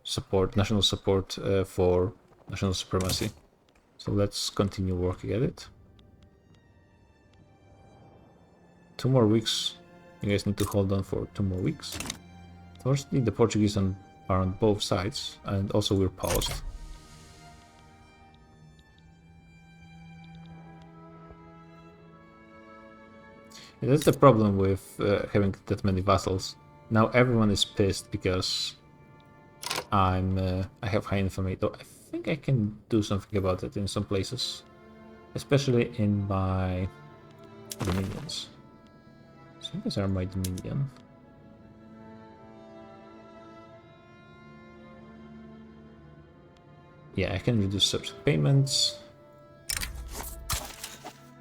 support, national support for national supremacy. So let's continue working at it. 2 more weeks. You guys need to hold on for 2 more weeks. Fortunately, the Portuguese are on both sides, and also we're paused. And that's the problem with having that many vassals. Now everyone is pissed because I have high infamy. Though I think I can do something about it in some places, especially in my dominions. So these are my dominion. Yeah, I can reduce subject payments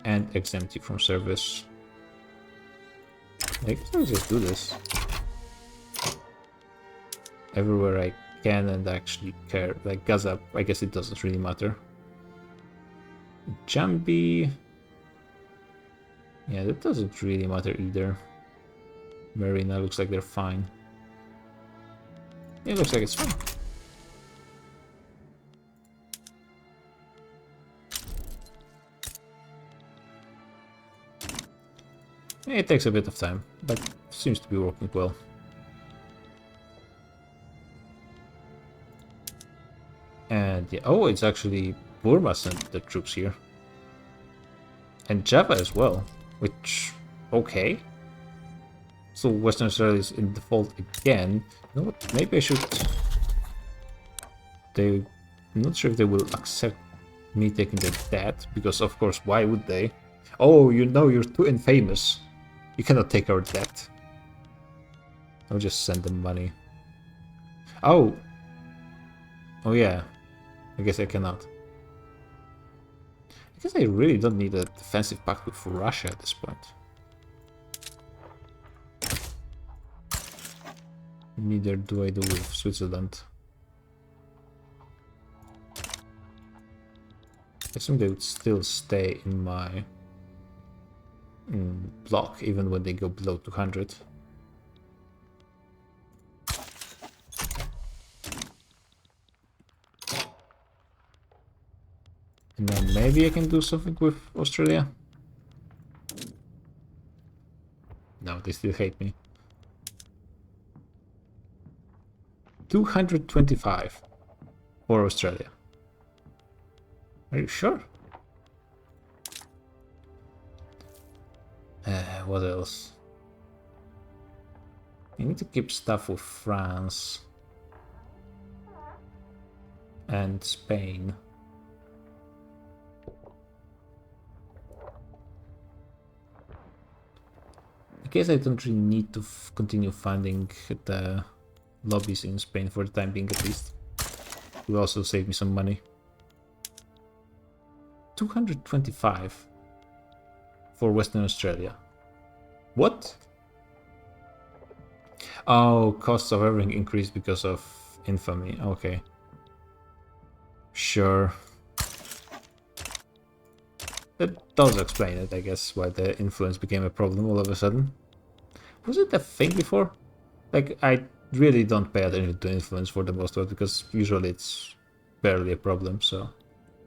and exempt you from service. I guess I'll just do this everywhere I can and actually care. Like Gaza, I guess it doesn't really matter. Jambi, yeah, that doesn't really matter either. Marina looks like they're fine. It looks like it's fine. It takes a bit of time, but seems to be working well. And yeah, oh, it's actually Burma sent the troops here. And Java as well, which, okay. So Western Australia is in default again. You know what, maybe I should... I'm not sure if they will accept me taking their debt, because of course, why would they? Oh, you know, you're too infamous. You cannot take our debt. I'll just send them money. Oh! Oh yeah. I guess I cannot. I guess I really don't need a defensive pact with Russia at this point. Neither do I do with Switzerland. I assume they would still stay in my block even when they go below 200. And then maybe I can do something with Australia. No, they still hate me. 225 for Australia. Are you sure? What else? I need to keep stuff with France and Spain. I guess I don't really need to continue funding the lobbies in Spain for the time being, at least. It will also save me some money. 225 for Western Australia. What? Oh, costs of everything increased because of infamy. Okay. Sure. That does explain it, I guess, why the influence became a problem all of a sudden. Was it a thing before? Like, I really don't pay attention to influence for the most part, because usually it's barely a problem, so...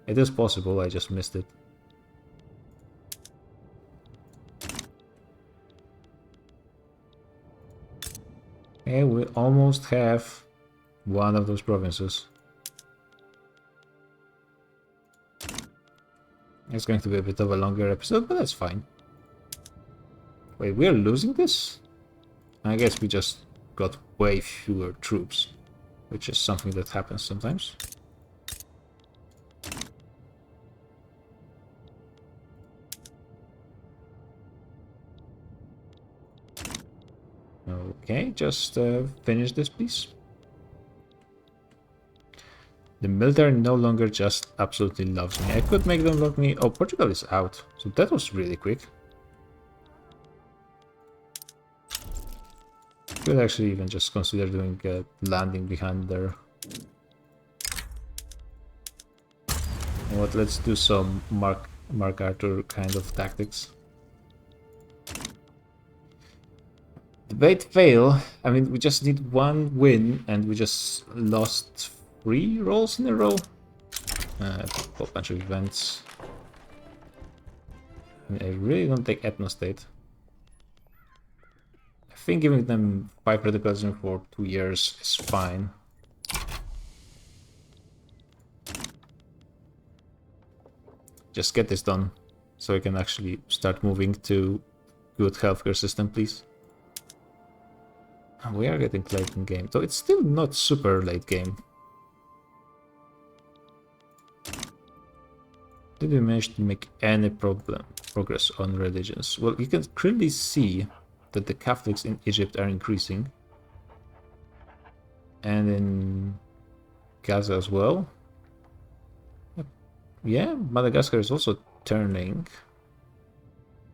It is possible, I just missed it. Okay, we almost have one of those provinces. It's going to be a bit of a longer episode, but that's fine. Wait, we are losing this? I guess we just got way fewer troops, which is something that happens sometimes. Okay, just finish this, please. The military no longer just absolutely loves me. I could make them love me. Oh, Portugal is out, so that was really quick. Could actually even just consider doing a landing behind there. What? Let's do some Mark Arthur kind of tactics. Debate fail. I mean, we just need one win, and we just lost 3 rolls in a row. A bunch of events. I mean, I really don't take ethnostate. I think giving them 5 radicalism for 2 years is fine. Just get this done, so I can actually start moving to good healthcare system, please. We are getting late in game, though it's still not super late game. Did we manage to make any progress on religions? Well, you can clearly see that the Catholics in Egypt are increasing. And in Gaza as well. Yeah, Madagascar is also turning.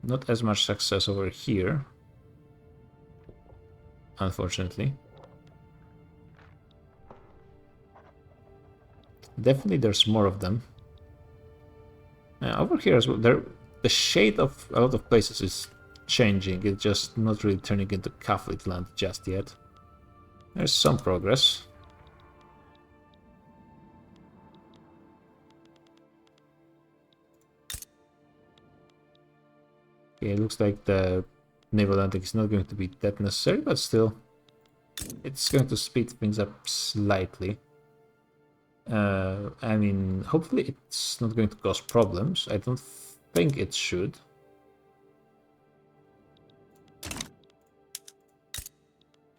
Not as much success over here. unfortunately. Definitely there's more of them. Over here as well, the shade of a lot of places is changing. It's just not really turning into Catholic land just yet. There's some progress. Okay, it looks like the naval landing is not going to be that necessary, but still, it's going to speed things up slightly. I mean, hopefully it's not going to cause problems. I don't think it should.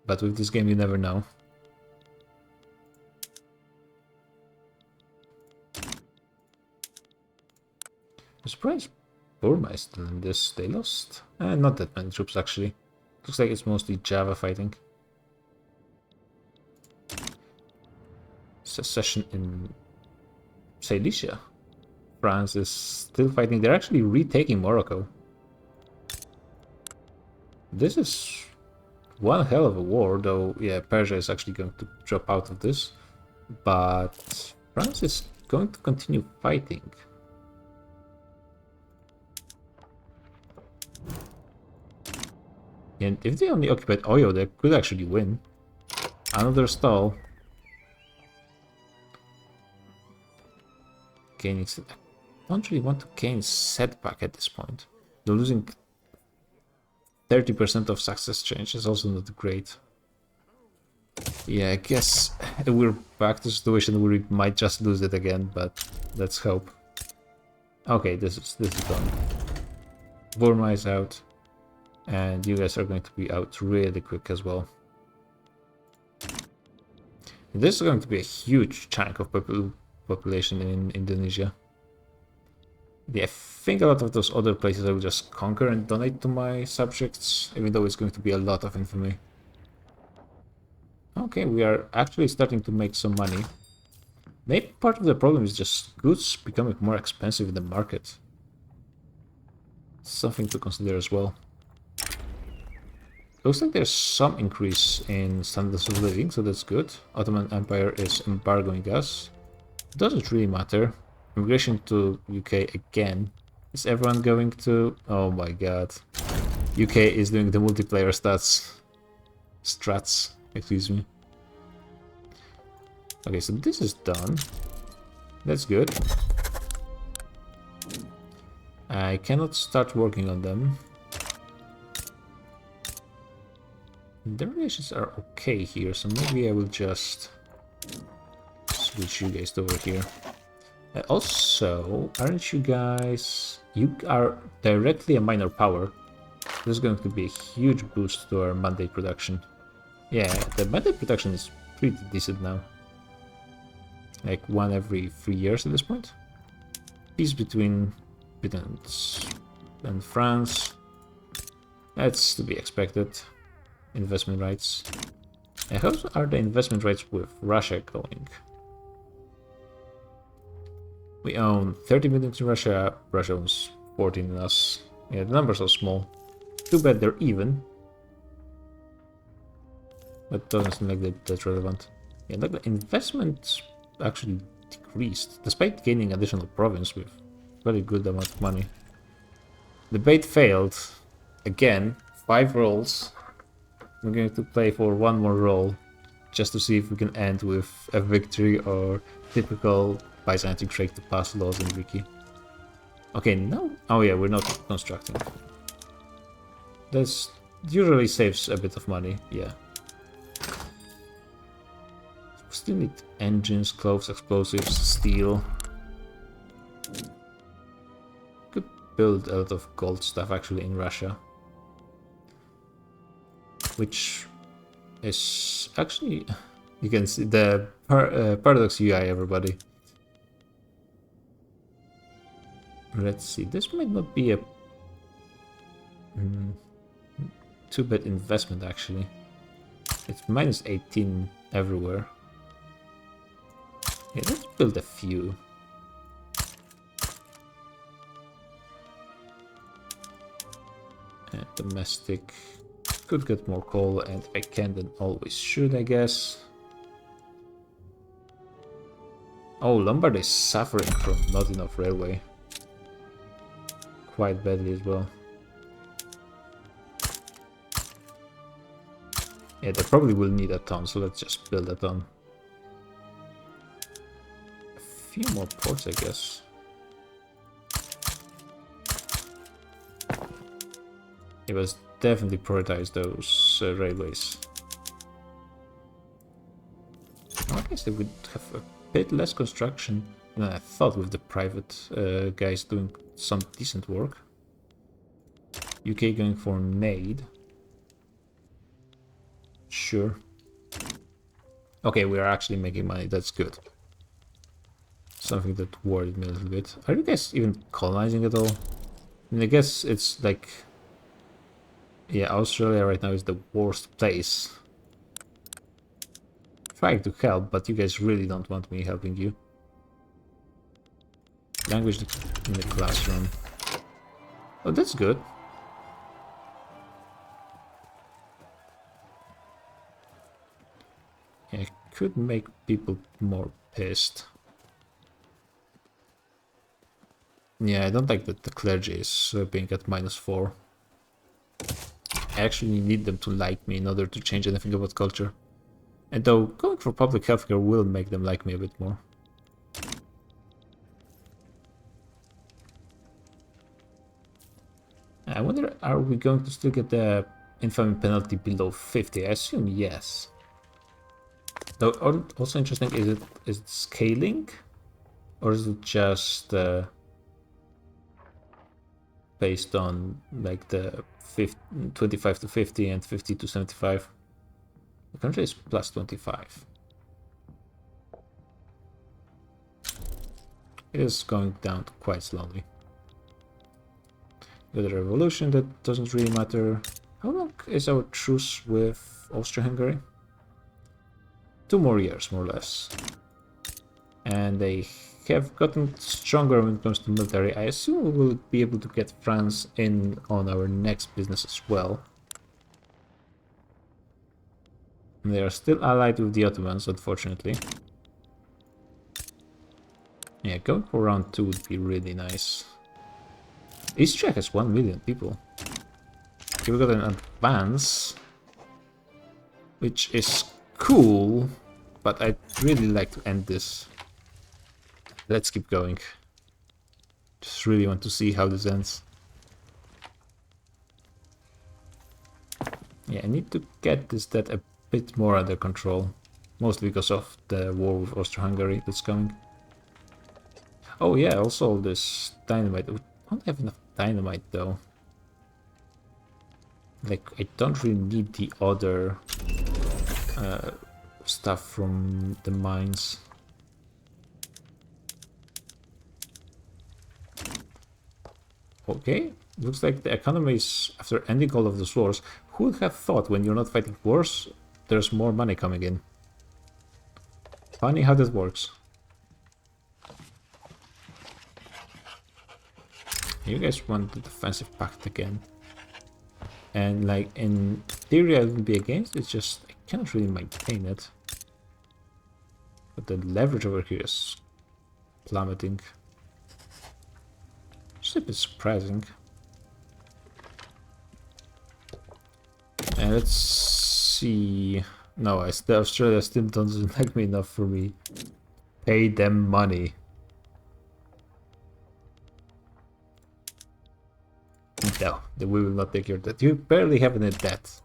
But with this game, you never know. I'm surprised Burma is still in this. They lost not that many troops, actually. Looks like it's mostly Java fighting. Secession in Silesia. France is still fighting. They're actually retaking Morocco. This is one hell of a war, though, yeah, Persia is actually going to drop out of this. But France is going to continue fighting. And if they only occupied Oyo, they could actually win. Another stall. Gaining... I don't really want to gain setback at this point. They're losing 30% of success change is also not great. Yeah, I guess we're back to a situation where we might just lose it again, but let's hope. Okay, this is done. Burma is out. And you guys are going to be out really quick as well. This is going to be a huge chunk of population in Indonesia. Yeah, I think a lot of those other places I will just conquer and donate to my subjects, even though it's going to be a lot of infamy. Okay, we are actually starting to make some money. Maybe part of the problem is just goods becoming more expensive in the market. Something to consider as well. Looks like there's some increase in standards of living, so that's good. Ottoman Empire is embargoing us. Doesn't really matter. Immigration to UK again. Is everyone going to... Oh my god. UK is doing the multiplayer strats, excuse me. Okay, so this is done. That's good. I cannot start working on them. The relations are okay here, so maybe I will just switch you guys over here. Also, aren't you guys... You are directly a minor power. This is going to be a huge boost to our mandate production. Yeah, the mandate production is pretty decent now. Like one every 3 years at this point. Peace between Britain and France. That's to be expected. Investment rights. How are the investment rights with Russia going? We own 30 million in Russia. Russia owns 14 in us. Yeah, the numbers are small. Too bad they're even. But doesn't seem like that's relevant. Yeah, like the investment actually decreased, despite gaining additional province with very good amount of money. The bait failed. Again, 5 rolls. I'm going to play for one more roll, just to see if we can end with a victory or typical Byzantine trade to pass laws in Wiki. Okay, no. Oh yeah, we're not constructing. That usually saves a bit of money, yeah. We still need engines, clothes, explosives, steel. Could build a lot of gold stuff actually in Russia. Which is actually, you can see the paradox UI, everybody. Let's see, this might not be a too bad investment actually. It's minus 18 everywhere. Yeah, let's build a few. Domestic Could get more coal, and if I can, then always should, I guess. Oh, Lombard is suffering from not enough railway. Quite badly as well. Yeah, they probably will need a ton, so let's just build a ton. A few more ports, I guess. It was definitely prioritize those railways. Well, I guess they would have a bit less construction than I thought with the private guys doing some decent work. UK going for nade. Sure. Okay, we are actually making money, that's good. Something that worried me a little bit. Are you guys even colonizing at all? I mean, I guess it's like... Yeah, Australia right now is the worst place. Trying to help, but you guys really don't want me helping you. Language in the classroom. Oh, that's good. Yeah, it could make people more pissed. Yeah, I don't like that the clergy is being at -4. I actually need them to like me in order to change anything about culture. And though going for public healthcare will make them like me a bit more. I wonder, are we going to still get the infamy penalty below 50? I assume yes. Though also interesting, is it scaling? Or is it just based on like the 25 to 50 and 50 to 75? The country is plus 25. It is going down quite slowly. With a revolution, that doesn't really matter. How long is our truce with Austria-Hungary? 2 more years, more or less. And they have gotten stronger when it comes to military. I assume we will be able to get France in on our next business as well. And they are still allied with the Ottomans, unfortunately. Yeah, going for round 2 would be really nice. Austria has 1 million people. Okay, we got an advance, which is cool, but I'd really like to end this. Let's keep going. Just really want to see how this ends. Yeah, I need to get this debt a bit more under control. Mostly because of the war with Austria-Hungary that's coming. Oh yeah, also this dynamite. We don't have enough dynamite though. Like, I don't really need the other stuff from the mines. Okay, looks like the economy is, after ending all of those wars, who would have thought when you're not fighting wars, there's more money coming in? Funny how that works. You guys want the defensive pact again. And like, in theory I wouldn't be against, it's just I cannot really maintain it. But the leverage over here is plummeting. It's a bit surprising. And let's see. No, Australia still doesn't like me enough for me. Pay them money. No, we will not take your debt. You barely have any debt.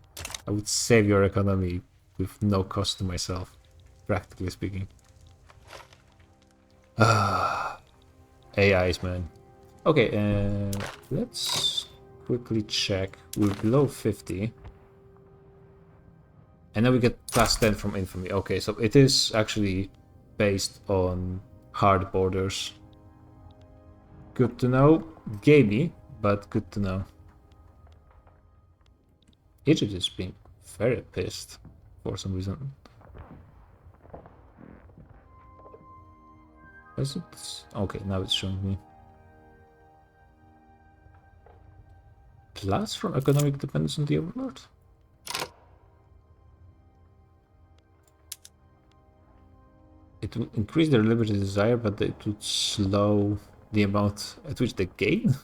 I would save your economy with no cost to myself, practically speaking. AIs, man. Okay, let's quickly check. We're below 50. And then we get plus 10 from infamy. Okay, so it is actually based on hard borders. Good to know. Gamey, but good to know. Egypt is being very pissed for some reason. Is it? Okay, now it's showing me. Plus from economic dependence on the overlord? It will increase their liberty desire, but it would slow the amount at which they gain,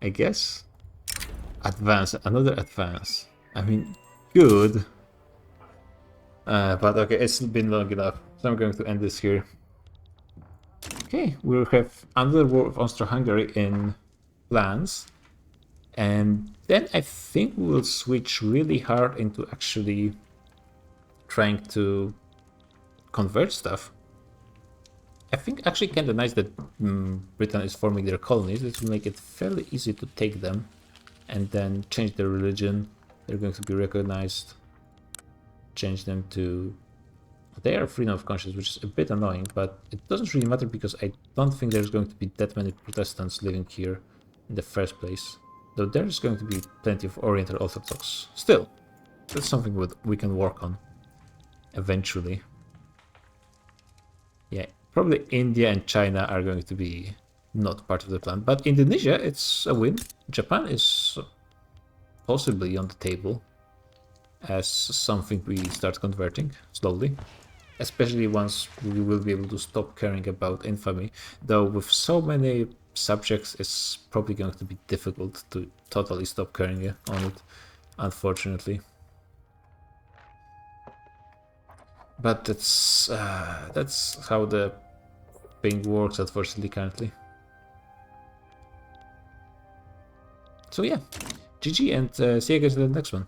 I guess. Advance, another advance. I mean, good. But okay, it's been long enough, so I'm going to end this here. Okay, we'll have another war of Austria-Hungary in plans. And then I think we will switch really hard into actually trying to convert stuff. I think actually kind of nice that Britain is forming their colonies. This will make it fairly easy to take them and then change their religion. They're going to be recognized. Change them to... They are freedom of conscience, which is a bit annoying, but it doesn't really matter because I don't think there's going to be that many Protestants living here in the first place. Though there's going to be plenty of Oriental Orthodox. Still, that's something we can work on eventually. Yeah, probably India and China are going to be not part of the plan. But Indonesia, it's a win. Japan is possibly on the table as something we start converting slowly. Especially once we will be able to stop caring about infamy. Though with so many subjects, it's probably going to be difficult to totally stop caring on it, unfortunately. But that's how the thing works, unfortunately, currently. So yeah, GG, and see you guys in the next one.